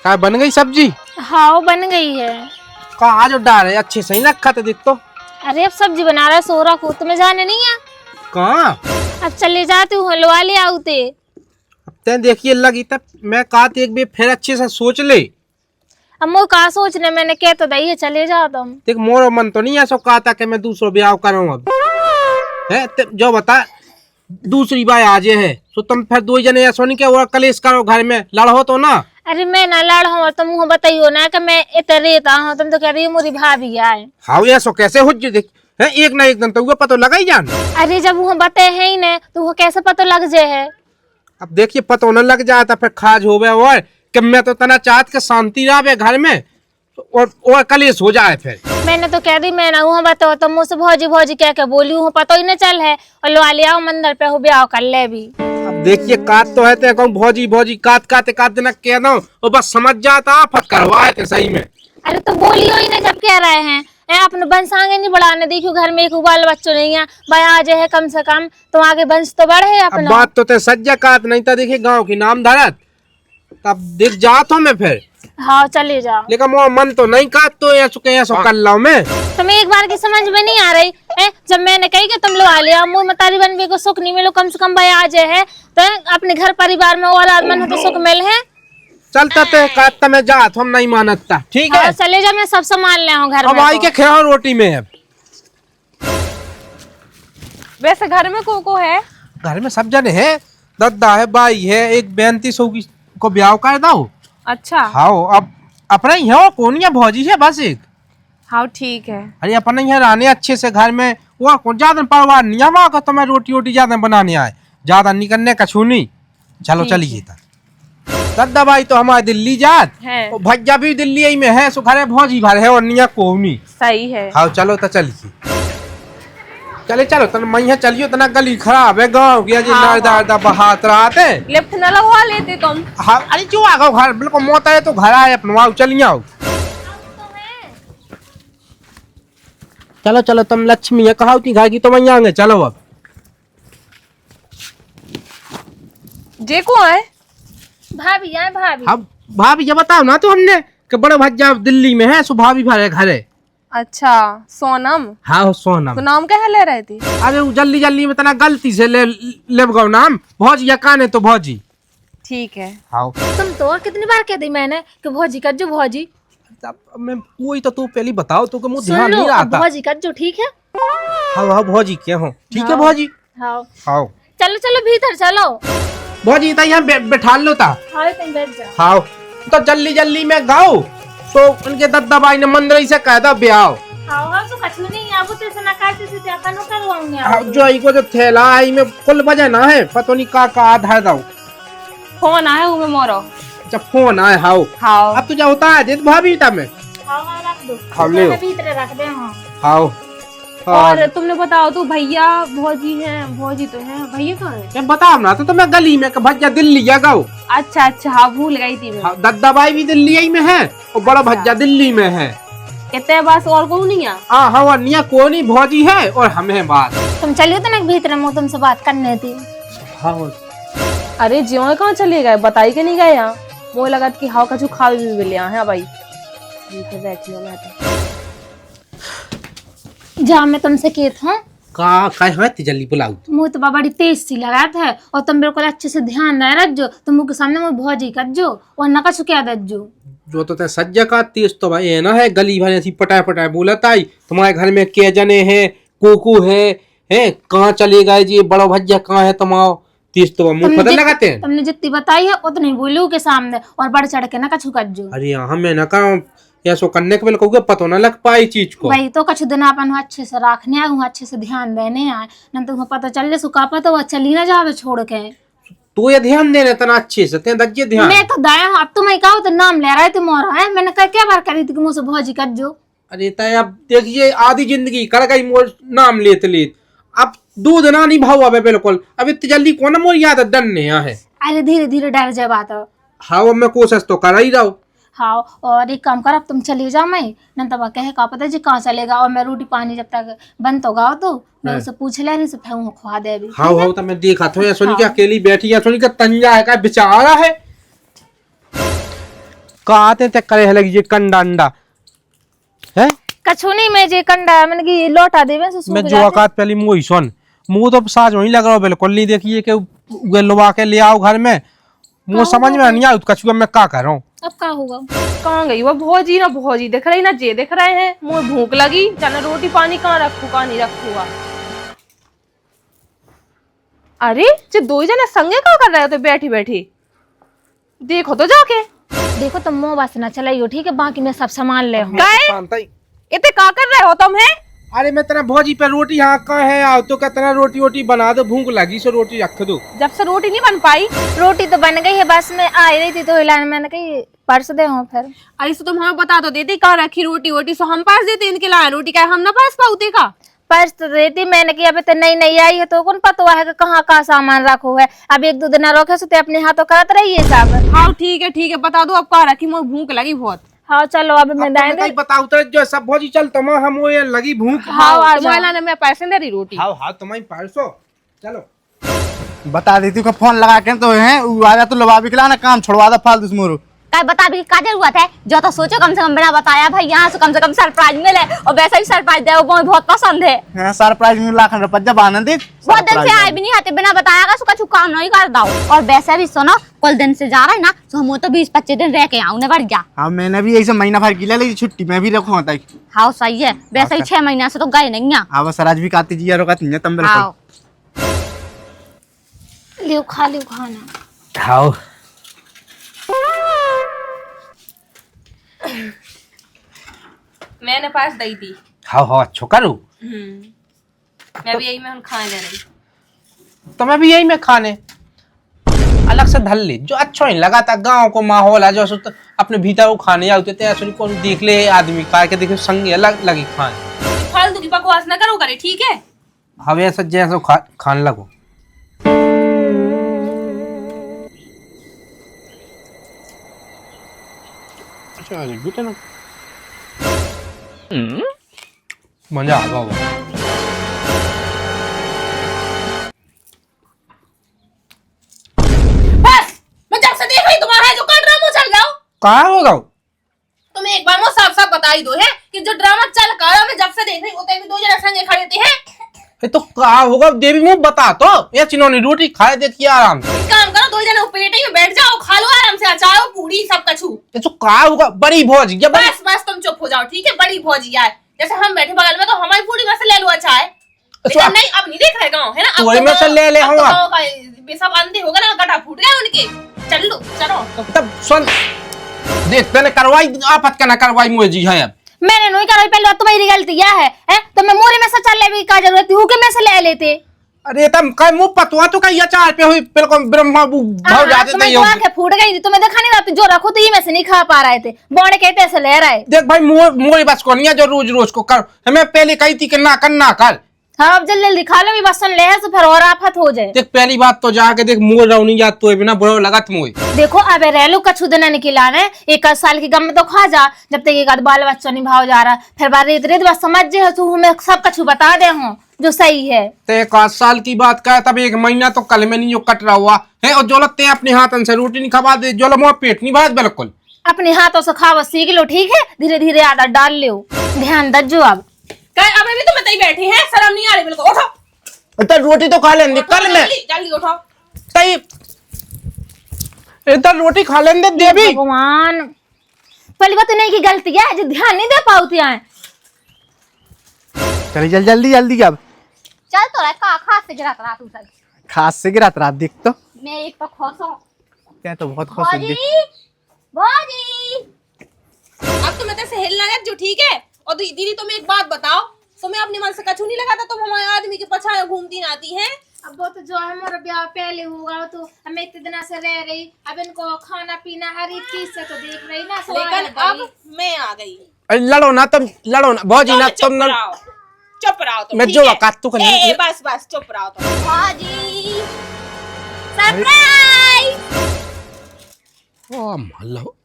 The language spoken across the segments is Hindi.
क्या बन गई सब्जी? हाँ वो बन गई है। कहाँ जो डाल है अच्छे से ही रखा था देख तो। अरे अब सब्जी बना रहा है सोहरा को, तुम्हें जाने नहीं है? कहाँ? अब चले जाती हूँ हलवा ले आऊते। अब ते देखिए लगी तब मैं कहा एक बार फिर अच्छे से सोच ले। अब मैं कहा सोचने, मैंने कह तो दही है चले जाओ तुम। देख मोरो मन तो नहीं ऐसा कहा था कि मैं दूसरा ब्याह करूँ अब है जो बता दूसरी बार आज है तो तुम फिर दो जने ऐसा नहीं क्या और कलेश करो घर में लड़ो तो ना। अरे मैं ना लड़ हूँ और तुम मुँह बताइयो ना कि मैं इतना रेता हूँ, तुम तो कह रही हो मोरी भाभी आए। हाँ ऐसा कैसे हो देख है एक ना एक दिन तो वो पता लगा ही जान। अरे जब वो बते है ही नहीं तो वो कैसे पता लग जाए है। अब देखिए पता न लग जाता फिर खाज हो गया और कि मैं तो तना चाहत के शांति रहे घर में और कलेश हो जाए फिर। मैंने तो कह दी मैं ना वहाँ बताओ तुम मुझसे भौजी भौजी कह के बोली हूँ, पता ही न चल है और लवा ले आओ मंदिर पे हो ब्याह कर ले भी। अब देखिए काट तो है ते कहूं भौजी भौजी काट देना कह दो और बस समझ जाता आफत करवाए थे सही में। अरे तो बोली हो ही ना जब कह रहे हैं अपने वंश आगे नहीं बढ़ाने, देखियो घर में एक बाल बच्चों नहीं है भाई आज है कम से कम तो आगे वंश तो बढ़े अपना। बात तो ते सज्जा काट नहीं था देखिए गांव की नाम धरत तब दिख जात हो मैं फिर। हाँ चले जाओ। लेकिन वो मन तो नहीं काट तो ऐसा कर ला मैं। तुम्हें एक बार की समझ में नहीं आ रही है जब मैंने कही कि तुम लोग आ लिया मुँह मतारी बनबे को सुख नहीं मिलो कम से कम भाई आज है तो अपने घर परिवार में और आदमन हो तो सुख मिल है। चलता ते काटता मैं जात हम नहीं मानता ठीक है। चले जाओ मैं सब संभाल ले हूँ घर अब में। आई के खेहो रोटी में अब। वैसे घर में को है? घर में सब जने है दद्दा है बाई है एक 3200 की को ब्याह कर दो। अच्छा हाँ अब अपना ही है कौन या भौजी है बस एक। हाँ ठीक है। अरे अपना ही रहने अच्छे से घर में वो कौन ज्यादा परिवार नहीं है वहाँ का तो मैं रोटी वोटी ज्यादा बनाने आए ज्यादा निकलने का छू नहीं। चलो चलिए दद्दा भाई तो हमारे दिल्ली जात है भज्जा भी दिल्ली ही में है सो घरे भौजी भर है और निया कोहनी। सही है। हाँ चलो तो चलिए चलो तना मैया चलियो तना गली खराब है गाँव की अजी बहात रहा लिफ्ट न लगवा लेते तुम। हाँ अरे क्यों आ गो घर बिल्कुल मोता है तो घर आए अपना आओ चलिए आओ। चलो तुम लक्ष्मी है कहा घर की तो वही आएंगे चलो अब। जे को है भाभी है भाभी। अब भाभी ये बताओ ना तो हमने कि बड़े भज्जा दिल्ली में है सो भाभी भरे घर है। अच्छा सोनम। हाँ सोनम तो नाम क्या ले रहे थे? अरे जल्दी में तना गलती से ले गो नाम भौजी या काने तो भौजी। ठीक है। हाँ तुम तो कितनी बार कह दी मैंने कि भौजी कर जो भौजी। मैं वही तो तू पहले बताओ तो मुझे सुन ध्यान लो नहीं रहा अब था। भौजी कर जो ठीक है। हाँ भौजी क्या हो ठीक है भौजी। हाँ हाँ चलो भीतर चलो। भौजी तो यहाँ बैठा लो था। हाँ तुम बैठ जाओ। हाँ तो जल्दी में गाओ तो उनके दद्दा भाई ने मंदिर से कह दो ब्याह। हाँ तो कछु नहीं अब तो से ना काटे से क्या कनो करवाऊंगी। जो आई को जो थैला आई में कुल बजे ना है पता नहीं का आधा दो फोन आया वो मोरो जब फोन आए हाउ। हाँ अब तुझे होता है जित भाभी था मैं हाँ रख दो हाँ ले भीतर रख दे। हाँ हाउ और तुमने बताओ तो भैया भौजी है भौजी तो है भैया कहाँ है? मैं बताओ ना तो मैं गली में भज्जा दिल्ली या गाओ। अच्छा हाँ भूल गई थी मैं। दद्दा भाई भी दिल्ली ही में है और बड़ा भज्जा दिल्ली में है। कहते बस और कौन नहीं है? हाँ निया कोनी भौजी है और हमें बात। तुम चलियो तो ना भीतर में तुमसे बात करने थी। हाँ अरे जियो कहाँ चले गए बताई के नहीं गए यहाँ? वो लगा कि हाँ कछु खा भी मिले यहाँ भाई बैठी हूँ मैं तो। जा मैं तुमसे कहत हूँ का जल्दी बुलाऊ मुँह तो बड़ी तेज सी लगा था और तुम बिल्कुल अच्छे से ध्यान न रख जो तुम मुँह के सामने मुँह भौजी कर जो और न कछु क्या दज जो तो सज्जा का तेज तो भाई है ना है गली भर ऐसी पटाए बोला ताई तुम्हारे घर में के जने हैं कोकू है कहाँ चले गए जी बड़ा भज्जा कहाँ है तुम्हारा तेज तो मुंह पता लगाते हैं। तुमने जितनी बताई है उतनी बोलू के सामने और बढ़ चढ़ के ना कछु कर जो। अरे हमें ना कहा ऐसा करने के कहोगे पता ना लग पाई चीज को भाई तो कछु दिन अपन अच्छे से रखने आए अच्छे से ध्यान देने आए न तो पता चल ले सुखा पता वो चली ना जावे छोड़ के। तो ये ध्यान देने तना अच्छे से ते दज्जे ध्यान। मैं तो दाया हूँ अब तुम्हें कहा तो नाम ले रहे थे मोरा है मैंने कहा क्या बार करी थी कि मुझसे भौजी कर जो। अरे तय अब देखिए आधी जिंदगी कर गई मोर नाम लेते अब दूध ना नहीं भाव अब बिल्कुल अब इतनी जल्दी कौन मोर याद डरने है। अरे धीरे धीरे डर जाए बात। हाँ मैं कोशिश तो कर ही रहा हूँ। हाँ और एक काम कर अब तुम चले जाओ मैं न तब कहे का पता जी कहाँ चलेगा और मैं रोटी पानी जब तक बन तो गाओ तो मैं उसे पूछ ले रही से फिर खुआ दे अभी। हाँ तो मैं देखा था सोनी क्या अकेली बैठी है सोनी का तंजा है का बेचारा है। कहते ते करे लगी ये कंडा अंडा है। कछुनी में जे कंडा मन की लौटा देवे से सूख मैं जो जाते। औकात पहली मुँह सुन, मुँह तो साज वही लग रहा हो बिल्कुल नहीं। देखिए कि उगे लुबा के ले आओ घर में, मुँह समझ में नहीं आया कछुआ मैं क्या कर रहा हूँ। अब क्या होगा? कहाँ गई वो भौजी? ना भौजी दिख रही ना जे दिख रहे हैं। मुझे भूख लगी, चल रोटी पानी कहाँ रखू कहाँ नहीं रखूगा। अरे जे दो ही जने संगे क्या कर रहे हो तो बैठी बैठी? देखो तो जाके। देखो तुम मुंह बस ना चलाइयो ठीक है, बाकी मैं सब सामान ले हूँ। काय इतने का कर रहे हो तुम? है अरे मैं तेरा भौजी पे रोटी यहाँ का है आओ तो क्या तेरा रोटी वोटी बना दो, भूख लगी सो रोटी रख दो। जब से रोटी नहीं बन पाई। रोटी तो बन गई है, बस मैं आ रही थी तो हिलाने, मैंने कही पर्स दे हूँ फिर। अरे तो तुम हमें बता दो देते कहाँ रखी रोटी वोटी, सो हम पास देते इनके लाए रोटी क्या हम ना पास पाऊते का। पर्स तो देती मैंने कि अभी तो नई नई आई है तो कौन पता है कि कहाँ कहाँ सामान रखो है। अब एक दो दिन रखे सो अपने हाथों करत रही है सब। हाँ ठीक है बता दो अब कहाँ रखी, मुझे भूख लगी बहुत। हाँ चलो अब मैं दाएं दे। बताओ तो जो सब भौजी चल तुम हम वो ये लगी भूख। हाँ तुम्हारे लाने मैं पैसे दे रही रोटी। हाँ हाँ तुम्हारी परसों चलो बता देती को फोन लगा के तो है आ जा तो लवा भी खिला ना, काम छोड़वा दो फालतू मोरू। काय बता भी का जरूरत है, जो तो सोचो कम से कम बिना बताया भाई यहाँ से कम सरप्राइज मिले, और वैसा भी सरप्राइज दे वो बहुत पसंद है। हाँ सरप्राइज में लाखन रुपया जब आनंद बहुत दिन से आए भी नहीं आते बिना बताया का कुछ काम नहीं कर दो। और वैसे भी सुनो कल दिन से जा रहा है ना तो हम तो 20-25 दिन रह के आऊँ बढ़ गया। हाँ मैंने भी ऐसे महीना भर की ले ली छुट्टी में भी रखो होता है। हाँ सही है, वैसे ही 6 महीना से तो गए नहीं है। हाँ बस राज भी काती जी यार तुम बिल्कुल। हाँ लियो खा लियो खाना। खाओ मैंने पास दी थी। खाओ हाँ अच्छो करो। मैं भी यही में खाने दे रही। तो मैं भी यही में खाने अलग से धल ले जो अच्छा ही लगा था। गांव को माहौल है जो तो अपने भीतर वो खाने आते थे ऐसे कौन देख ले आदमी का के देखे संग अलग लगी खाने। फालतू की बकवास ना करो करे ठीक है। हवे ऐसा जैसा खाने लगो। अच्छा बेटा ना मजा आ गया। बस मैं जब से देख रही तुम्हारा जो कर ड्रामा चल रहा हो। कहाँ होगा तुम एक बार मुझे साफ साफ बता ही दो है कि जो ड्रामा चल कर रहा मैं जब से देख रही होते भी दो जने संगे खड़े थे हैं। तो कहा होगा देवी मुँह बता तो ये चिन्होंने रोटी खाए देखिए आराम से। काम करो दो जने पेट में बैठ जाओ खा लो आराम से अचार पूरी सब कछु। ये तो कहा होगा बड़ी भौजी जब बस बस तुम चुप हो जाओ ठीक है। बड़ी भौजी यार जैसे हम बैठे बगल में तो हमारी पूरी में से ले लो अचार। लेकिन नहीं अब नहीं देख रहे गाँव है ना। अब पूरी में से ले ले हम गाँव का ये सब अंधे होगा ना गड्ढा फूट गया उनके। चल लो चलो तब सुन देख तने करवाई आफत का ना करवाई मुझे जी है। अब मैंने नहीं करा, पहले बात तुम्हारी गलती क्या है? तो मैं मोरे में से चल ले भी का जरूरत थी के में से ले लेते। अरे तम काय मुंह पतवा तो काय अचार पे हुई बिल्कुल ब्रह्मा भाव जाते थे। तुम्हारी आंखें फूट गई थी, तुम्हें देखा नहीं रहा जो रखो तो ये में से नहीं खा पा रहे थे। बौड़े कहते ऐसे ले रहे। देख भाई मोरी बस को नहीं है जो रोज रोज को कर। हमें पहले कही थी कि ना कर। हाँ अब जल्दी जल्दी खा लो भी बस सुन ले है तो फिर और आफत हो जाए। देख पहली बात तो जाके देख मोर रहो नहीं जात तो बिना बुरा लगा तुम। देखो अब रेलू कछु दिन निकला ने 1 साल की गम में तो खा जा जब तक एक आध बाल बच्चा नहीं भाव जा रहा। फिर बार रेत रेत बस समझ जे तू हमें सब कछु बता दे हूँ जो सही है। ते 1 साल की बात का तब 1 महीना तो कल में नहीं जो कट रहा हुआ है। और जो लगते अपने हाथन से रोटी नहीं खवा दे जो मोर पेट नहीं भरत बिल्कुल। अपने हाथों से खावा सीख लो ठीक है, धीरे धीरे आदत डाल लो। ध्यान दज्जो अब अभी भी तो बताई बैठी है शर्म नहीं आ रही बिल्कुल। उठो इधर रोटी तो खा लेंगे कल में जल्दी उठो। सही इधर रोटी खा लेंगे देवी। भगवान पहली बात तो नहीं की गलती है जो ध्यान नहीं दे पाती है। चलिए जल्दी अब चल तो का खास से गिरा रहा तू सब। खास से गिरा रात देख तो मैं एक तो खुश हूँ। क्या तो बहुत खुश भौजी भौजी अब तो मैं तेरे से हिलना है जो ठीक है। और दीदी तुम एक बात बताओ तुम्हें अपने मन से कछु नहीं लगा था तुम हमारे आदमी के पछाए घूमती आती हैं। अब वो तो जो है हमारा ब्याह पहले हुआ तो हमें इतने दिन से रह रही। अब इनको खाना पीना हर एक चीज से तो देख रही ना। लेकिन अब मैं आ गई। लड़ो ना तुम लड़ो ना भौजी ना तुम ना चुप रहो तुम। मैं जो औकात तो करनी बस चुप रहो तुम। भौजी सरप्राइज।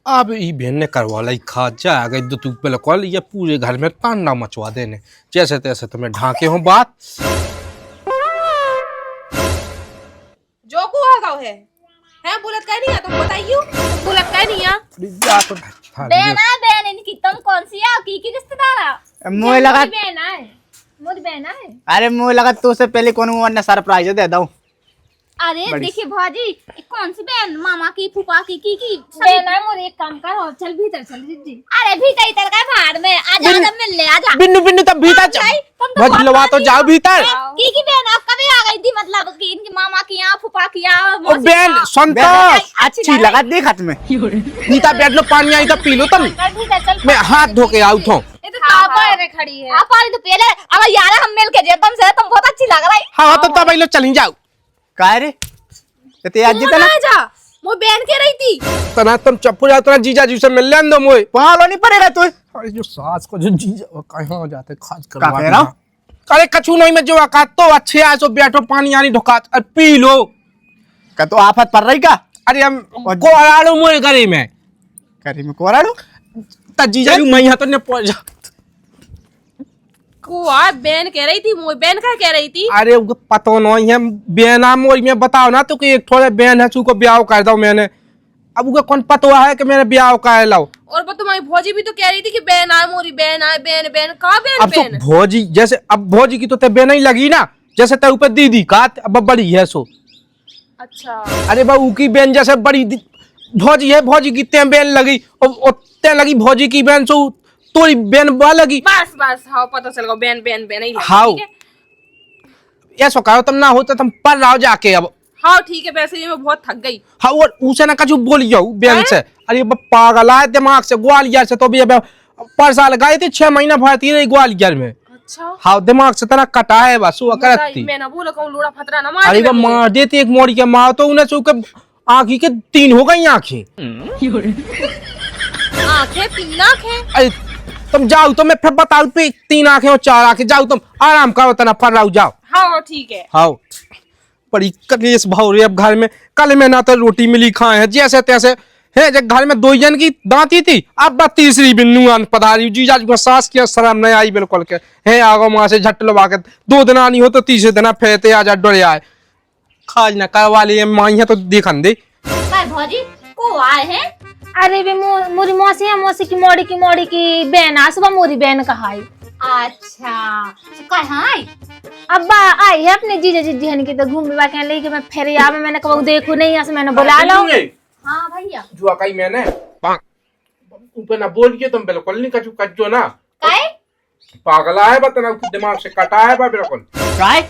अब ई बहन ने करवा लाई खा जा गई दो तू बिल्कुल ये पूरे घर में तांडा मचवा देने जैसे तैसे तुम्हें ढाके हो बात। जो को आ गया है है बोलत का नहीं आ तुम बताइयो बोलत का नहीं आ बहन इनकी तुम कौन सी है की रिश्तेदार है? मुझे लगा बहन आए मोरी बहन आए। अरे मुझे लगा तो से पहले कौन ने सरप्राइज दे दूं। अरे देखिए भाजी ये कौन सी बहन मामा की फूफा की बहन आए मोरी एक काम कर और चल भीतर चल जी। अरे भी कई तरह का भाड़ में आजा आजा मिल ले आजा बिन्नू बिन्नू तब भीतर भजलवा तो जाओ भीतर। की बहन आप कभी आ गई थी मतलब कि इनकी मामा की यहाँ फूफा की यहाँ ओ बहन संतोष अच्छी लगा देखत में। भीतर बैठ लो पानी आई तो पी लो तुम। चल भीतर चल। मैं हाथ धो के आउट हूँ। ये तो पापा रे खड़ी है। आप आ रही तो पहले अब यार हम मिल के जे तुम बहुत अच्छी लग रही। हाँ तो तब लो चली जाओ। का रे ते आज जीता ना जा वो बहन कह रही थी तना तुम चप्पू जाओ तना जीजा जी से मिल लेन दो मोए। पालो नहीं पड़ेगा तू। अरे जो सास को जो जीजा कहाँ जाते खास का कह रहा हूं? अरे कछु नहीं में जो आका तो अच्छे आ सो बैठो पानी आनी ढोका पी लो। का तो आफत पड़ रही का? अरे हम कोराड़ो मोए घरे में करी में कोराड़ू ता जीजा जी मैं यहाँ तो ने पहुंच जा। को आ बहन कह रही थी मोई बहन का कह रही थी अरे वो पता नहीं है बेना मोई में बताओ ना तो कि एक थोड़े बहन है को ब्याह कर दो मैंने। अब वो कौन पता है कि मैंने ब्याह कर लाओ। और वो तुम्हारी भौजी भी तो कह रही थी कि बहन आए मोरी बहन आए बहन बहन का बहन अब तो बहन भौजी जैसे अब भौजी की तो ते बहन ही लगी ना जैसे ते ऊपर दीदी का अब बड़ी है सो। अच्छा अरे बहू की बहन जैसे बड़ी भौजी है भौजी की ते बहन लगी और ते लगी भौजी की बहन सो तोरी बहन बा लगी। बस बस हाँ पता चल गया बहन बहन बहन ही लगी, हाउ ठीक है? ऐसा कहो तुम ना होता तुम पर रहो जाके अब। हाँ ठीक है वैसे ही मैं बहुत थक गई। हाँ और उसे ना कछु बोली जाओ बहन से। अरे पागल आए दिमाग से ग्वालियर से तो भी अब पर साल गए थे 6 महीना भरती रही ग्वालियर में। अच्छा हाँ दिमाग से तना कटा है बस वो करती। मैं ना बोला कहूँ लोड़ा फतरा ना मार अरे दे वो मार देती एक मोड़ी के मार तो उन्हें चूके आँखी के 3 हो गई आँखें। आंखें 3 आंखें अरे तुम जाओ तो मैं फिर बताऊ पे 3 आंखें और 4 आंखें जाओ तुम आराम करो तना पर रहो जाओ। हाँ ठीक है हाँ बड़ी कलेश भाव रही अब घर में। कल में ना तो रोटी मिली खाए हैं जैसे तैसे है जब घर में 2 जन की दांती थी अब बस तीसरी बिन्नू आन पधारी जीजा जी को सास की शर्म नहीं आई बिल्कुल के है आगो माँ से झट लगा के 2 दिन आनी हो तो तीसरे दिन फेरते आ जा डरे आए खाज न करवा लिए माई है तो देखन दे। भौजी को आए हैं अरे वे मोरी मौसी है मौसी की मोड़ी की बहन आ सुबह मोरी बहन कहाई। अच्छा कहाँ आई? अब्बा आई है अपने जीजा जी हन की तो घूमने वाके लेके मैं फिर आ मैंने कहा देखो नहीं ऐसे मैंने बुला लो। हाँ भैया जुआ कही मैंने ऊपर ना बोल के तुम बिल्कुल नहीं कछु कच्चो ना काय पागला है बतना दिमाग से कटा है बिल्कुल। काय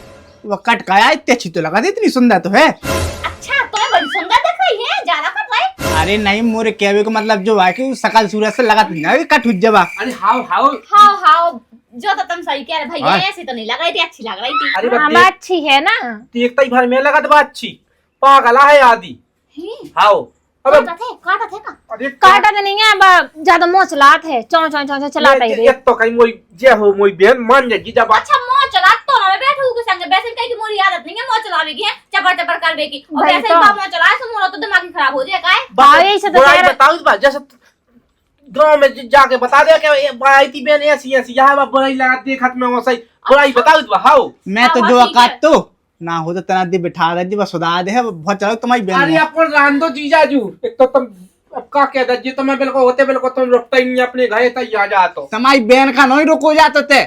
वो कट काया इतनी अच्छी तो लगा दी इतनी सुंदर तो है। अच्छा तो बड़ी सुंदर दिख रही है ज्यादा कट रही। अरे नहीं मोरे कहवे का मतलब जो है कि सकल सूरज से लगा ना कट हुई जबा। अरे हाउ हाउ हाँ हाँ जो तो तुम सही कह रहे भैया ऐसी तो नहीं लग रही थी अच्छी लग रही थी। अरे हाँ बात अच्छी है ना देखता ही भर में लगा तो अच्छी पागला है आदि। हाउ अबे काटा थे का अरे काटा तो नहीं है अब ज्यादा मोह चलाते है चौ चौ चौ चलाता ही एक तो कहीं मोई जे हो मोई बहन मान जाएगी जब अच्छा मोह चला तो ना मैं बैठू के संग वैसे कहीं की मोरी आदत नहीं है मोह चलावे की है चपर चपर करवे की और भाई वैसे तो। ही मोह चलाए तो मोरा तो दिमाग ही खराब हो जाए काय। हाँ, यही से तो बुराई कह रहे- बताओ इस बात जैसे गांव में जाके बता दे कि भाई थी बहन ऐसी ऐसी यहाँ बुराई लगा देखत में वो सही बुराई बताओ इस बात हाउ। मैं तो हाँ, जो ठीक है। औकात तो ना हो तो तना दी बिठा दे बस सुधा दे है बहुत चलो तुम्हारी बहन अरे है। अपन रान दो जीजाजू एक तो तुम अब का कह दे तो मैं बिल्कुल होते बिल्कुल तुम रुकता ही नहीं अपने घर तक आ जातो। तुम्हारी बहन का नहीं रोको जाते थे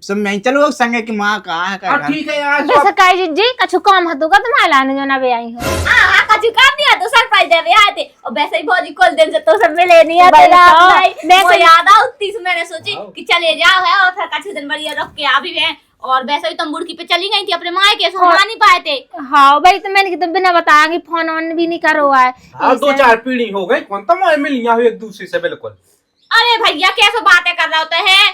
सब मैं ही चलो संगे की माँ का है का ठीक है यार वैसे काई जी कछु काम हतुगा तुम्हारे लाने जो ना बे आई हो। हां कछु काम नहीं है तो सरप्राइज देवे आए थे और वैसे ही भौजी कल दिन से तो सब मिले नहीं है भाई तेरा तो, भाई मैं वो तो- याद आ उतनी से मैंने सोची कि चले जाओ है और फिर कछु दिन बढ़िया रुक के आ भी गए और वैसे ही तुम बुड़की पे चली गई थी अपने माँ के सो आ नहीं पाए थे। हाँ भाई तो मैंने तो बिना बताया कि फोन ऑन भी नहीं करो है। हाँ 2-4 पीढ़ी हो गई कौन तुम मिलिया हो एक दूसरे से बिल्कुल। अरे भैया कैसे बातें कर रहे होते हैं।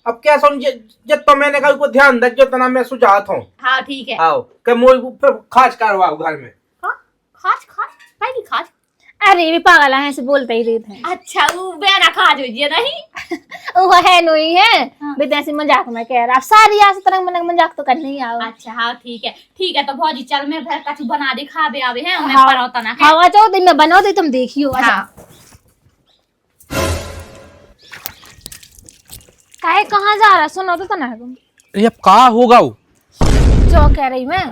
अब क्या समझे जब तो मैंने कहा को ध्यान दे जो तना मैं सुझात हूँ। हाँ ठीक है। आओ के मोई खास करवाओ घर में। हाँ खास खास पहली खास। अरे भी पागल है ऐसे बोलते ही रहते हैं। अच्छा वो बेना खाज हुई है नहीं वो है नहीं है बेटा ऐसे मजाक में कह रहा आप सारी आज तरह मन मजाक तो करने ही आओ। अच्छा हाँ ठीक है तो भौजी चल मैं घर कछु बना दे खावे आवे हैं मैं हाँ। परोता ना हाँ आ जाओ दिन में बनाओ तो तुम देखियो। हाँ। काहे कहाँ जा रहा सुनो तो ना तुम ये अब का होगा वो जो कह रही मैं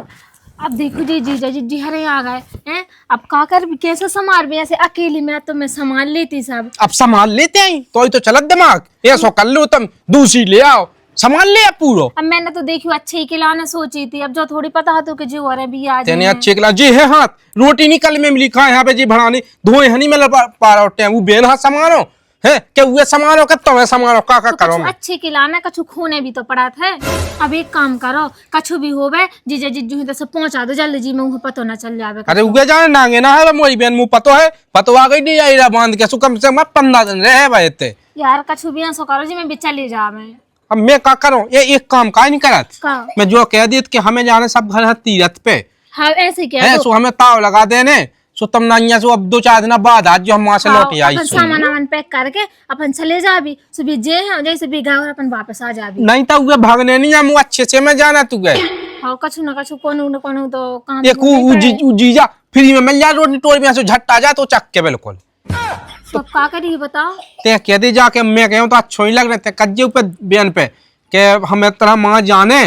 अब देखो जी जीजा जी हरे आ गए हैं। अब का कर कैसे संभाल भी ऐसे अकेली मैं तो मैं संभाल लेती सब। अब संभाल लेते हैं तो चलत दिमाग ये सो कर लो तुम दूसरी ले आओ संभाल ले अब पूरो। अब मैंने तो देखी अच्छे ही खिलाने सोची थी, अब जो थोड़ी पता है तो कि जी और भी आ तेने जाए। अच्छे खिला जी है हाथ रोटी निकल में मिली खा यहाँ पे जी भड़ानी धोए हनी में पा रहा उठते हैं वो बेन हाथ समारो है क्या हुए समारो कब तो मैं समारो का तो करो कछु अच्छे खिलाना कछु खूने भी तो पड़ा था। अब एक काम करो कछु भी होवे जीजा जिज्जू तो सब पहुंचा दो जल्दी जी में वहाँ पतो ना चल जावे। अरे उगे जाने नांगे ना है मोरी बहन मुँह पतो है पतो आ गई नहीं आई बांध के कम से कम 15 दिन रहे भाई इतने यार कछु भी ऐसा करो जी मैं भी चली जावे। अब मैं क्या करूं ये एक काम का नहीं करत का मैं जो कह दी कि हमें जाने सब घर है तीरथ पे हाँ ऐसे क्या है सो हमें ताव लगा देने सो तुम ना सो अब 2-4 दिन बाद आज जो हम वहां से लौट आई सो सामान वामान पैक करके अपन चले जा भी सुबह जे है जैसे भी गए और अपन वापस आ जा भी। नहीं तो उगे भागने नहीं हम अच्छे से मैं जाना तू गए हाँ कछु ना कछु कोनो न कोनो तो काम एक जीजा फ्री में मिल जा रोटी टोल में से झट आ जा तो चक के बिल्कुल तो का करी बताओ। ते कह दे जाके मैं कहूं तो अच्छो ही लग रहे थे कज्जे ऊपर बयान पे के हमें तरह मां जाने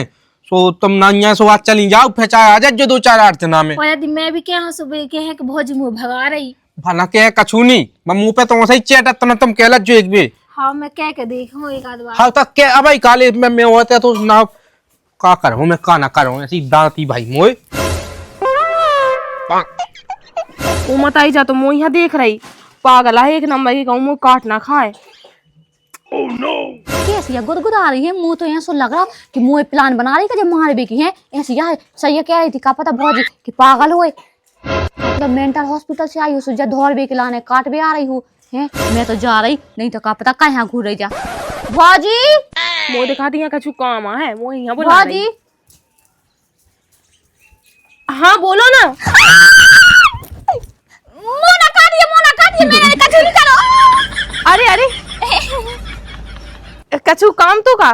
सो तुम नानिया सो आज चली जाओ फिर चाहे आ जा जो 2-4 8 दिन में और यदि मैं भी क्या सुबह के है कि भौजी मुंह भगा रही भला के कछु नहीं मैं मुंह पे तो सही चेट तुम कहला जो एक भी हाँ मैं कह के देखूं एक आध बार। हाँ तक के अब काले में मैं होते तो ना का करूं मैं का ना करूं ऐसी दांती भाई मोए वो मत आई जा तो मुँह यहाँ देख रही पागल है एक नंबर की कहूँ मुँह काट ना खाए। कैसी है गुदगुदा रही है मुंह तो ऐसा लग रहा कि मुंह प्लान बना रही है जब मार भी की है ऐसी है सही है कह रही थी का पता भौजी कि पागल हुए मतलब मेंटल हॉस्पिटल से आई हूँ सुजा धौर भी लाने काट भी आ रही हूँ है मैं तो जा रही नहीं तो का पता कहाँ घूर रही जा भौजी मुँह दिखा दी कछु काम है मुँह यहाँ बुला रही। भौजी हाँ बोलो ना। मुंह ना काटिए मैंने कछु नहीं करो। अरे अरे कछु काम तो का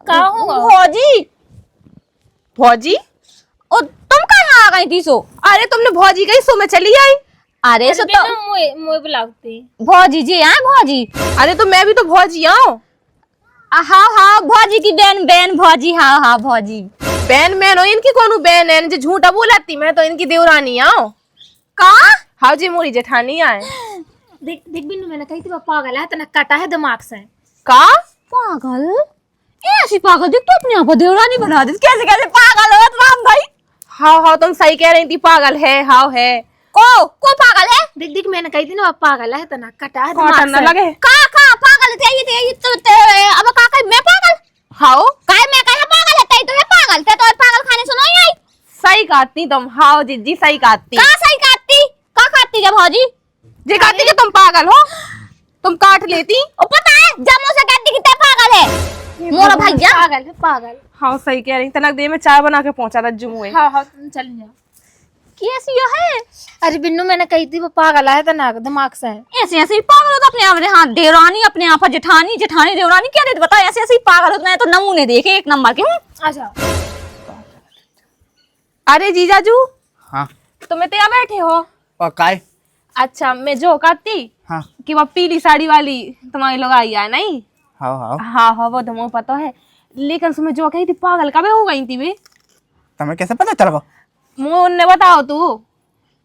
भौजी भौजी और तुम कहाँ आ गई थी सो अरे तुमने भौजी गई सो में चली आई। अरे सो तो मुँह बुलाती भौजी जी आए भौजी अरे तो मैं भी तो भौजी आऊँ। हाँ भौजी की बहन भौजी हाँ भौजी बहन मैं नो इनकी कौन बहन है जो झूठा बोलाती मैं तो इनकी देवरानी आऊँ का हाँ जी मोरी जेठानी आए। देख देख बिन्नू मैंने कही थी वो पागल है तना कटा है दिमाग से। का पागल ऐसी पागल देख तो अपने आप देवरानी बना दी कैसे कैसे पागल हो राम भाई। हाँ तुम सही कह रही थी पागल है हाँ है को पागल है देख देख मैंने कही थी ना वो पागल है तना कटा है काटन दिमाग न से। लगे का पागल है ये तो अब का मैं पागल हाँ काय मैं कहा पागल है तई तो है पागल ते तो पागल खाने सुनो ही आई सही काटती तुम हाँ जीजी सही काटती का सही काटती का काटती जब भौजी जे काटती कि तुम पागल हो तुम काट लेती। ओ पता है जमो से कहती कि ते पागल है मोरा भैया पागल है पागल। हाँ सही कह रही तनक दे में चाय बना के पहुंचा था जुमुए। हाँ तुम चल जाओ। कैसी है अरे बिन्नू मैंने कही थी वो पागल है तना दिमाग से। ऐसे ऐसे ही पागल हो तो अपने आप हाँ देवरानी अपने आप जेठानी देवरानी क्या देते बता ऐसे ऐसे ही पागल होते हैं तो नमूने देखे एक नंबर के। अच्छा अरे जीजाजू हाँ तुम इतने यहाँ बैठे हो। और काय अच्छा मैं जो काटती हाँ कि वो पीली साड़ी वाली तुम्हारी लोग आई है नहीं। हाँ वो तो मुझे पता है लेकिन तुम्हें जो कही थी पागल कब हो गई थी वे तुम्हें कैसे पता चल गो मुझे बताओ तू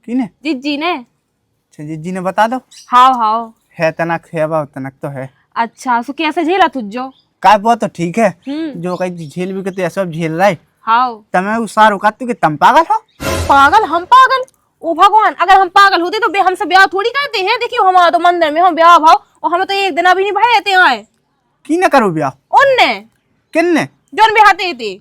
किने जीजी ने। अच्छा जीजी ने बता दो हाँ है तनक है बाब तनक तो है। अच्छा सो कैसे झेला तुझो काय वो तो ठीक है जो कहीं झेल भी करते सब झेल रहा है हाँ तमें उस सार उकाती कि तुम पागल हो। पागल हम पागल ओ भगवान अगर हम पागल होते तो हमसे ब्याह थोड़ी करते हैं। देखियो हमारा तो मंदिर में हम ब्याह भाव और हमें तो एक दिन अभी नहीं भाई रहते आए की न करो ब्याह उनने किन्ने जोन ब्याहते थे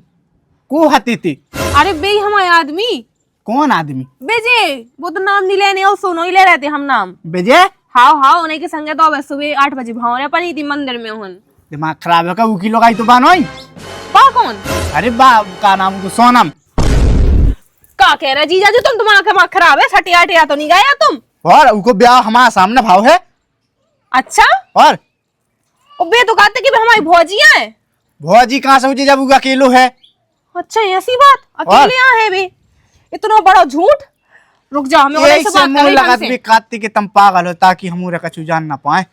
को हती थी अरे बे हमारे आदमी कौन आदमी बेजे वो तो नाम नहीं लेने और सोनो ही ले रहे थे हम नाम बेजे हाँ उन्हीं के संगे तो सुबह 8 बजे भावने पड़ी थी मंदिर में उन दिमाग खराब है का उकी लोग आई तो बानोई पा कौन अरे बा का नाम को सोनम का कह रहा जीजा जो तुम तुम्हारा खराब है सटिया अटिया तो नहीं गया तुम और उनको ब्याह हमारा सामने भाव है। अच्छा और बे तो कहते कि हमारी भौजियां है भौजी कहाँ से हुई जब उगा अकेलो है। अच्छा ऐसी बात अकेले यहाँ है बे इतना बड़ा झूठ रुक जा हमें एक से से बात मुंह करनी लगा ढंग से। भी काटती कि तुम पागल हो ताकि हम उरे कछु जान ना पाए।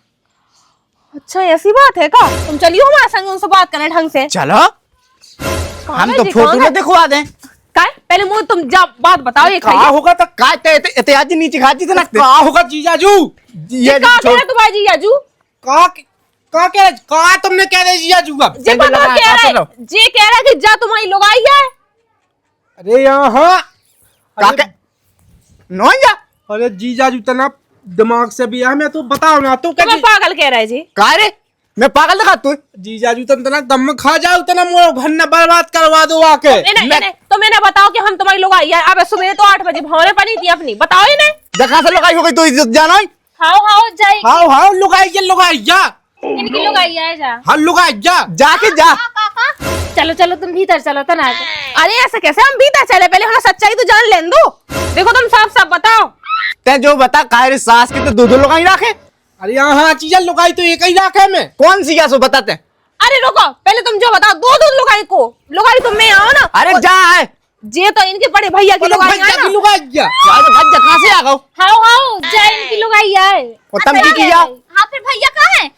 अच्छा ऐसी बात है का तुम चलियो हमारे संग उनसे बात करें ढंग से। चलो हम तो फोटो में दिखवा दें काय पहले मुझे तुम जा बात बताओ ये कहा होगा तो काय ते आज नीचे खाती थे ना कहा होगा जीजाजू ये का कह छोड़- रहा तुम्हारी जीजाजू कहा तुमने कह रहे जीजाजू का जे चंदे बताओ लगा, कह काटे रहा है जे कह रहा है कि जा तुम्हारी लोग आई है अरे यहाँ काके नो जा अरे जीजाजू तना दिमाग से भी है मैं तो बताओ ना तो क्या तुम्हें पागल कह रहा है जी का रे मैं पागल लगा तू जीजाजू तुम तना दम खा जाओ तना मोर घर न बर्बाद करवा दो आके तो मैंने बताओ कि हम तुम्हारी लोग आई है अब सुबह तो 8 बजे भौरे पड़ी थी अपनी बताओ इन्हें जगह से लगाई हो गई तो इज्जत जाना है हाओ जाए हाँ लुगाई जा इनकी लोग आई है जा हाँ लुगाई जा जाके जा चलो चलो तुम भीतर चलो तना अरे ऐसे कैसे हम बीता चले पहले हमें सच्चाई तो जान लेन दो देखो तुम साफ साफ बताओ ते जो बता कायरे सास के तो दो लगाई रखे अरे यहाँ चीजा लुगाई तो एक ही रखे में कौन सी सो बताते अरे रुको पहले तुम जो बताओ दो लुगाई को लुगाई तुम में आओ ना अरे जा है जे तो इनके बड़े भैया की लुगाई है ना लुगाई जा भज्जा कहाँ से आ गो हाओ जाए इनकी लोग आई है और तुम की किया हाँ फिर भैया कहाँ है?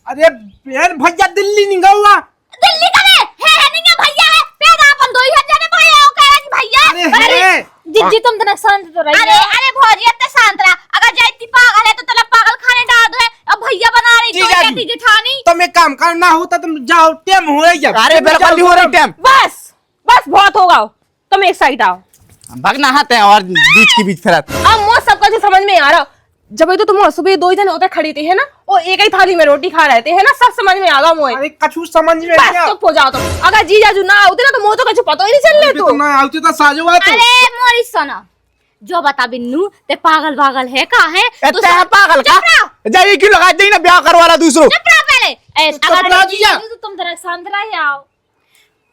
अरे बहन भैया दिल्ली नहीं गया दिल्ली का है नहीं है भैया है पैदा अपन 2000 ने भैया वो कह रहा कि भैया अरे है जिज्जी तुम तना शांत तो रही अरे भौजी इतने शांत रहा अगर जाए इतनी पागल है तो तला पागल खाने डाल दो है अब भैया बना रही तो जीजाजी। क्या जेठानी तुम एक काम करना होता तुम जाओ टेम हो रही है अरे बिल्कुल नहीं हो रही टाइम बस बस बहुत होगा तुम एक साइड आओ भगना हाथ है और बीच की बीच फिरत अब मुझे सबका जो समझ में आ रहा जब तो तुम सुबह 2 जन होते खड़ी थी है ना और एक ही थाली में रोटी खा रहे थे है ना सब समझ में आ गया मुझे अरे कछु समझ में बस नहीं चुप हो जाओ तुम अगर जीजाजू ना होते ना तो मुझे तो कुछ पता ही नहीं चल रहे तो ना आती तो साजो बात अरे मोरी सोना जो बता बिन्नू ते पागल है का है इतना है पागल का जाइए क्यों लगा दी ना ब्याह करवाला दूसरों पहले कपड़ा दिया तो तुम तना शांत रही आओ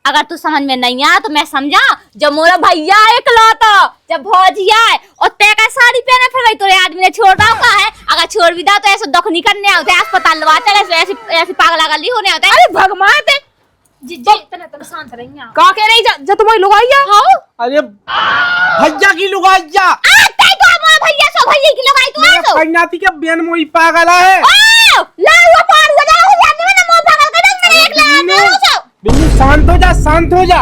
अगर तू समझ में नहीं आया तो मैं समझा जब मोरा भैया इकलौता जब भौजिया है और ते का साड़ी पहने फिर वही तोरे आदमी ने छोड़ा का है अगर छोड़ भी दा तो ऐसे दुख नहीं करने होते अस्पताल लवा चले ऐसी ऐसी पागल गली होने होते अरे भगवान ते जिज्जी तना शांत रही आओ का कह रही जब तुम्हारी लोग आई है हां अरे भैया की लुगाई जा तई तो मोरा भैया सो भैया की लगाई तू मेरा तो कन्याती के बेन मोई पागल है ओ ला हुआ पार हो जा हो जाने में मोह पागल का दंग में एक ला सो बिल्कुल शांत हो जा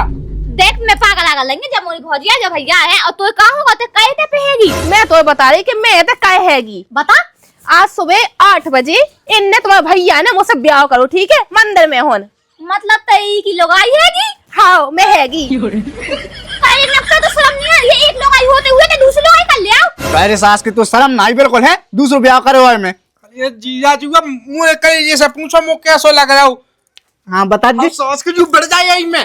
देख मैं पागल आगल लेंगे जब मोरी भौजिया जब भैया है और तू का होगा ते कहे ते पहेगी मैं तो बता रही कि मैं तो कह हैगी बता आज सुबह 8 बजे इनने तुम्हारा भैया है ना मुझसे ब्याह करो ठीक है मंदिर में होन मतलब तई की लगाई हैगी हाँ मैं हैगी अरे नक्का तो शर्म नहीं है ये एक लगाई होते हुए ते दूसरी लगाई कर ले आओ कायरे सास की तो शर्म नहीं बिल्कुल है दूसरों ब्याह करे हुए में अरे जीजाजू का मुंह कहीं जैसे पूछो मुझे कैसा लग रहा हूँ हाँ बता दी सॉस के जो बढ़ जाए यही में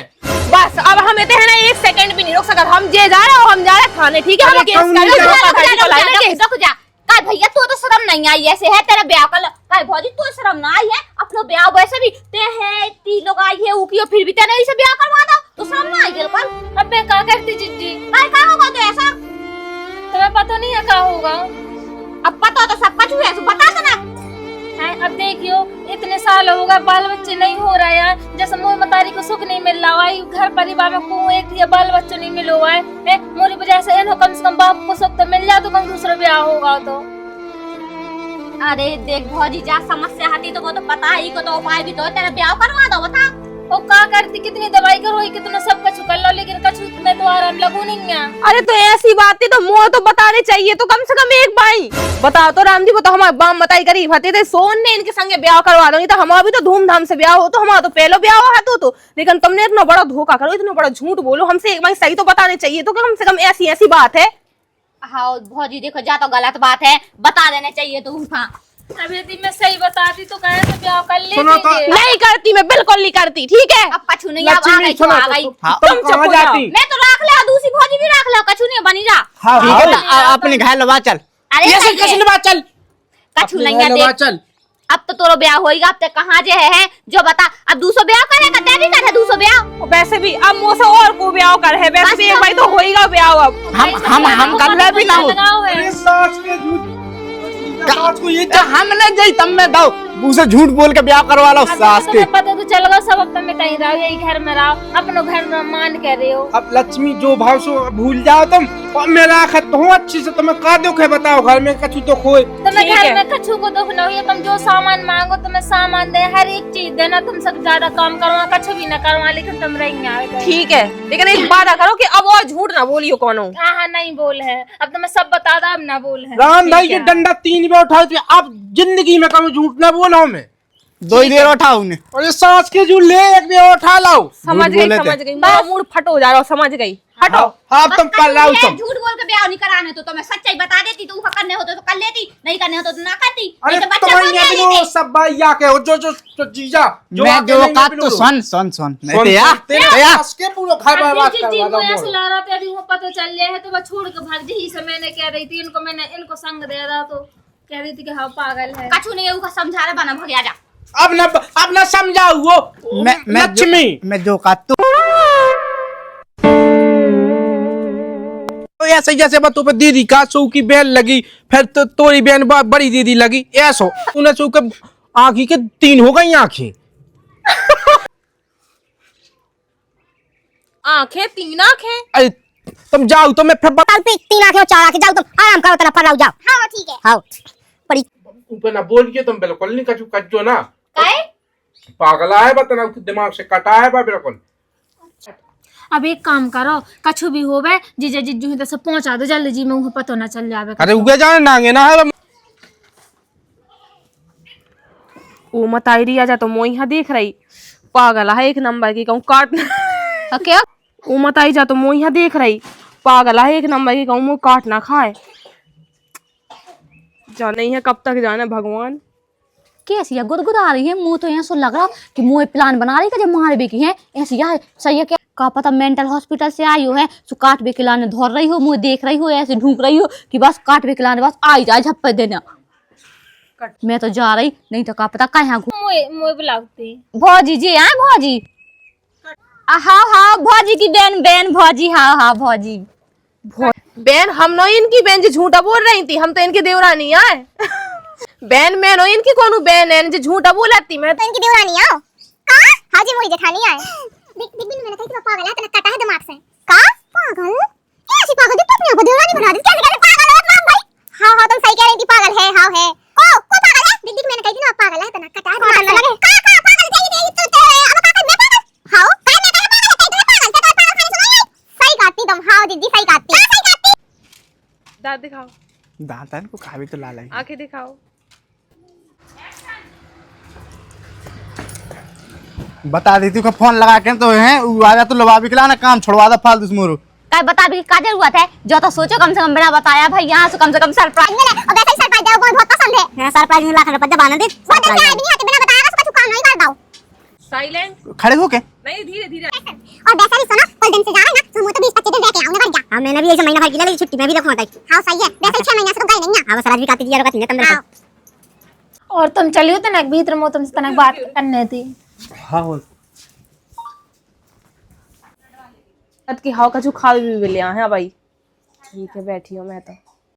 बस अब हमें तो है ना 1 सेकंड भी नहीं रोक सकता हम जे जा रहे हो हम जा रहे खाने ठीक है हम अरे केस कौन कर जा रहे रहा हो तो लाइन केस रुक जा काय भैया तू तो शर्म नहीं आई ऐसे है तेरा ब्याह कर काय भौजी तू शर्म ना आई है अपनो ब्याह वैसे भी ते है ती लोग आई है उकी फिर भी तेरे इसे ब्याह करवा दो तो शर्म ना आई बिल्कुल अब मैं क्या करती जिज्जी काय का होगा तो ऐसा तुम्हें पता नहीं है क्या होगा अब पता तो सब कुछ है तो बता दो ना है अब देखियो इतने साल हो गए बाल बच्चे नहीं हो रहे हैं जैसे मोई मतारी को सुख नहीं मिल रहा है घर परिवार में को एक या बाल बच्चे नहीं मिलो है मोरी वजह से इन्हों कम से कम बाप को सुख तो मिल जाए तो कम दूसरा ब्याह होगा तो अरे देख भौजी जा समस्या आती तो वो तो पता ही को तो उपाय भी तो तेरा ब्याह करवा दो बता और का करती कितनी दवाई करो कितना सब कछु कर लो लेकिन कछु में तो आराम लगू नहीं है अरे तो ऐसी बात थी तो मुँह तो बताने चाहिए तो कम से कम एक भाई बताओ तो राम जी वो तो हमारे बाम बताई गरीब हते थे सोन ने इनके संगे ब्याह करवा दूंगी तो हमारा भी तो धूमधाम से ब्याह हो तो हमारा तो पहले ब्याह हो तो लेकिन तुमने इतना बड़ा धोखा करो इतना बड़ा झूठ बोलो हमसे एक बार सही तो बताने चाहिए तो कम से कम ऐसी ऐसी बात है हाँ भौजी देखो जा तो गलत बात है बता देने चाहिए तो हाँ अभी यदि मैं सही बताती तो कहे से ब्याह कर सुनो तो- लेते नहीं करती मैं बिल्कुल नहीं करती ठीक है अब कछु नहीं अब आ लक्ष्मी गई तो सुनो आ गई तुम चुप कहाँ हो जाओ। जाती मैं तो रख ले दूसरी भौजी भी रख ले कछु नहीं बनी जा हाँ ठीक है हाँ तो अपने घर लगा चल अरे ये नहीं कैसे है, बात चल कछु नहीं अपने है लगा देख चल अब तो तोरो ब्याह होएगा अब तक कहाँ जे है जो बता अब दूसरा ब्याह करेगा तेरी कर है दूसरा ब्याह वैसे भी अब मुँह से और को ब्याह कर है वैसे भी एक बार तो होएगा ब्याह अब हम कर रहे भी ना हो अरे सास के झूठ सास को ये तो हमने जई तब में दो उसे झूठ बोल के ब्याह करवा लो सास के पता तो चल गया सब अब तुम्हें कहीं रहो यही घर में रहो अपनो घर में मान के रहे हो अब लक्ष्मी जो भाव सो भूल जाओ तुम और मेरा खत हूँ अच्छी से, तुम्हें का दुख है बताओ, घर में कछु दुख हो? तुम्हें घर में कछु को दुख न हो, तुम जो सामान मांगो तुम्हें सामान दे, हर एक चीज देना, तुमसे ज्यादा काम करवा कछु भी न करवा, लेकिन तुम रहेंगे। ठीक है, लेकिन एक वादा करो कि अब और झूठ ना बोलियो कोनो। हाँ नहीं बोल है, अब तुम्हें सब बता दा, अब ना बोल है। राम भाई के डंडा 3 बार उठाओ, अब जिंदगी में कभी झूठ ना बोलो मैं। 2 ही देर उठाओ उन्हें। और ये सांस के जो ले एक भी उठा लाओ। समझ गई मेरा मूड फट हो जा रहा, समझ गई, हटो। हाँ तुम कर लाओ, तुम झूठ बोल के ब्याह नहीं कराने तो मैं सच्चाई बता देती, तू करने होते तो कर लेती, नहीं करने होते तो ना करती। अरे नहीं तो बच्चा तुम्हारी हो गया अपनी वो लेते। सब भाई या के हो जो जीजा मैं आके जो नहीं का अपनी तो लो। सुन नहीं सुन, ते या तेरे ते या सास के पूरा घर बर्बाद करवा दो मोर। सुला रहा था, अभी वो पता चल गया है तो वो छोड़ के भाग जी से मैंने कह रही थी इनको, मैंने इनको संग दे रहा तो कह रही थी कि हाँ पागल है। कछु नहीं है, समझा रहा बना भग जा। अब ना समझाओ वो लक्ष्मी। मैं जो का तो ऐसे जैसे बतू पे दीदी का सू की बहन लगी, फिर तो तोरी बहन बड़ी दीदी लगी, ऐसो उन्हें सू के आँखी के 3 हो गई आँखें। आंखें 3 आंखें। अरे तुम जाओ तो मैं फिर 3 आंखें और 4 आंखें, जाओ तुम आराम करो, तेरा पर जाओ। हाँ ठीक है, हाँ बड़ी ऊपर ना बोलिए तुम, बिल्कुल नहीं कछु कच्चो ना। काहे? पागला है बतना, दिमाग से कटा है बिल्कुल। अब एक काम करो, कछु भी होवे जीजा जिज्जू ही तो सब पहुंचा दो जल्दी जी में, उन्हें पता ना चल जावे। अरे उगे जाने नांगे ना है। ओ मत आई रही आजा, तो मैं यहाँ देख रही पागल है, 1 नंबर की कहूँ काट। क्या? ओ मत आई जा, तो मैं यहाँ देख रही पागल है, 1 नंबर की कहूँ मुँह काट ना खाए। जाना ही है, कब तक जाना भगवान। कैसी है गुदगुदा रही है, मुंह तो ऐसा लग रहा कि मुंह प्लान बना रही है जब मार बेकी है ऐसी है। सही है क्या? का पता मेंटल हॉस्पिटल से आई हो है, सो काट बे खिलाने धर रही हो, मुंह देख रही हो ऐसे ढूंढ रही हो कि बस काट बे खिलाने बस आई जा झप्पे देना। मैं तो जा रही, नहीं तो का पता कहाँ मुझे बुलाती भौजी जी हैं, भौजी। हाँ भौजी की बहन भौजी, हाँ भौजी। बहन हम नो इनकी बहन जी झूठा बोल रही थी, हम तो इनकी देवरानी आए। बहन मैं नो इनकी कौन बहन है जो झूठा बोलाती, मैं तो इनकी देवरानी आओ का? हाजी मोरी जेठानी आए। देख मैंने कही थी पागल है, तने कटा है दिमाग से का? पागल कैसी पागल? तू अपने आप को देवरानी बना दी, कैसे कैसे पागल हो तुम भाई? हाँ तुम सही कह रही थी, पागल है। हाँ है को पागल है? देख मैंने कही थी ना पागल है, तने कटा है दिमाग से। का पागल चाहिए तो अब पागल मैं पागल हां काय मैं कहा पागल है, तुम्हें पागल से पागल खाने सुनाई सही कहती तुम। हाँ दीदी सही कहती, सही कहती। दांत दिखाओ, दांतन को खावी तो लाल है। आंखें दिखाओ। बता देती हूँ फोन लगा के तो है आ जा तो लवा भी खिला ना, काम छोड़वा दो फालतू मोरू। काय बता भी का जरूरत है, जो तो सोचो कम से कम बिना बताया भाई, यहाँ से कम सरप्राइज मिले और वैसे ही सरप्राइज दे, वो बहुत पसंद है। मैं सरप्राइज में लाख रुपए जब आनंद वो दिन क्या नहीं आते बिना बताया कुछ काम नहीं कर दाओ। साइलेंट खड़े हो के नहीं, धीरे धीरे। और वैसे भी सुनो, कल दिन से जा रहे ना तो मैं तो 20-25 दिन रह के आऊंगा घर जा। हां मैंने भी एक महीना भर की ले ली छुट्टी, मैं भी देखूंगा ताई। हां सही है, वैसे 6 महीना से तो गई नहीं है। हां बस राज भी काती दिया रोका तीन तंदर। और तुम चलियो तो ना भीतर में तुमसे तनक बात करने थी। हाँ की हाव का जो खा भी ले हैं भाई। ठीक है बैठी हूँ मैं तो।